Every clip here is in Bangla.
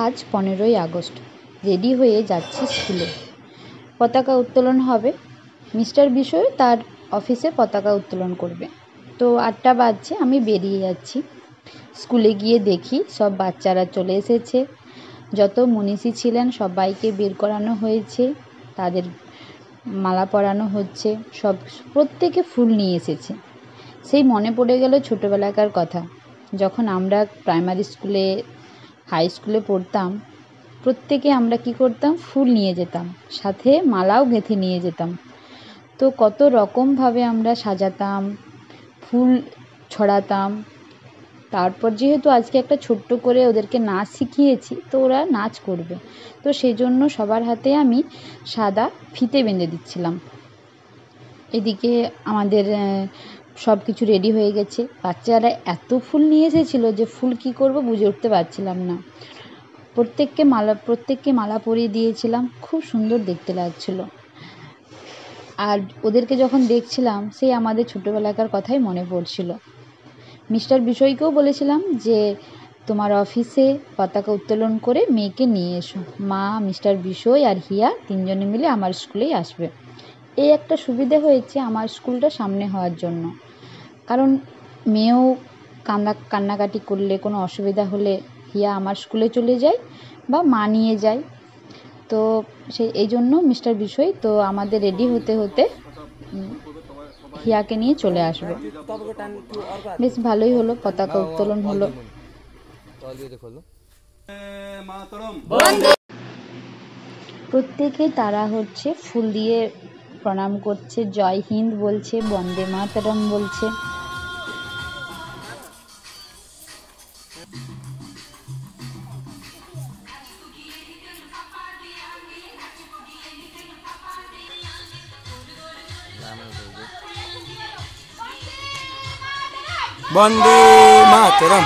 আজ 15ই আগস্ট। রেডি হয়ে যাচ্ছি স্কুলে। পতাকা উত্তোলন হবে। মিস্টার বিশোই তার অফিসে পতাকা উত্তোলন করবে। তো 8টা বাজছে, আমি বেরিয়ে যাচ্ছি। স্কুলে গিয়ে দেখি সব বাচ্চারা চলে এসেছে। যত মনীষী ছিলেন সবাইকে বের করানো হয়েছে, তাদের মালা পরানো হচ্ছে। প্রত্যেকে ফুল নিয়ে এসেছে। সেই মনে পড়ে গেল ছোটোবেলাকার কথা, যখন আমরা প্রাইমারি স্কুলে, হাই স্কুলে পড়তাম। প্রত্যেকে আমরা কি করতাম, ফুল নিয়ে যেতাম, সাথে মালাও গেঁথে নিয়ে যেতাম। তো কত রকমভাবে আমরা সাজাতাম, ফুল ছড়াতাম। তারপর যেহেতু আজকে একটা ছোট্ট করে ওদেরকে নাচ শিখিয়েছি, তো ওরা নাচ করবে। তো সেই জন্য সবার হাতে আমি সাদা ফিতে বেঁধে দিচ্ছিলাম। এদিকে আমাদের সব কিছু রেডি হয়ে গেছে। বাচ্চারা এত ফুল নিয়ে এসেছিলো যে ফুল কি করব বুঝে উঠতে পারছিলাম না। প্রত্যেককে মালা পরিয়ে দিয়েছিলাম। খুব সুন্দর দেখতে লাগছিল। আর ওদেরকে যখন দেখছিলাম, সেই আমাদের ছোটোবেলাকার কথাই মনে পড়ছিল। মিস্টার বিশোইকেও বলেছিলাম যে তোমার অফিসে পতাকা উত্তোলন করে মেয়েকে নিয়ে এসো। মা, মিস্টার বিশোই আর হিয়া 3 জনে মিলে আমার স্কুলেই আসবে। এই একটা সুবিধে হয়েছে আমার স্কুলটা সামনে হওয়ার জন্য। কারণ মেয়েও কান্নাকাটি করলে, কোনো অসুবিধা হলে হিয়া আমার স্কুলে চলে যায় বা মা নিয়ে যায়। তো এই জন্য মিস্টার বিশোই তো আমাদের রেডি হতে হতে হিয়াকে নিয়ে চলে আসবে। বেশ ভালোই হলো, পতাকা উত্তোলন হলো। প্রত্যেকে তারা হচ্ছে ফুল দিয়ে প্রণাম করছে, জয় হিন্দ বলছে, বন্দে মাতরম বলছে। বন্দে মাতরম।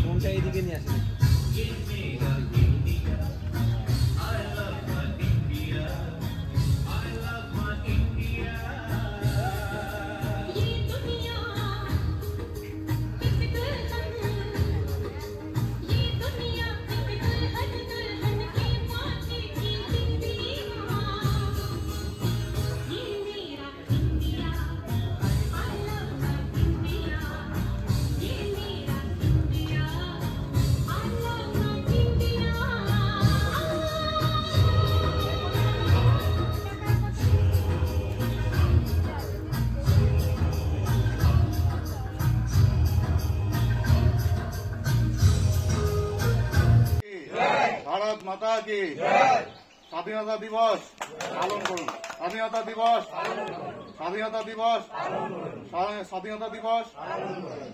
ফোনটা এইদিকে নিয়ে আসেন। भारत माता की स्वाधीनता दिवस पालन करुन। स्वाधीनता दिवस, स्वाधीनता दिवस, स्वाधीनता दिवस।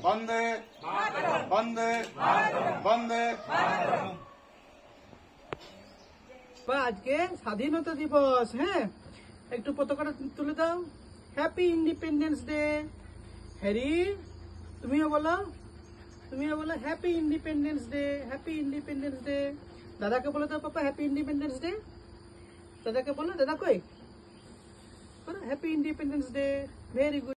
वंदे वंदे वंदे। আজকে স্বাধীনতা দিবস। হ্যাঁ, একটু পতাকাটা তুলে দাও। Happy independence day. হ্যারি, তুমিও বলো। তুমিও বলো happy independence day, happy independence day. দাদাকে বলে দাও পাপা হ্যাপি ইন্ডিপেন্ডেন্স ডে। দাদাকে বলো, দাদা কই? Happy independence day. Very good.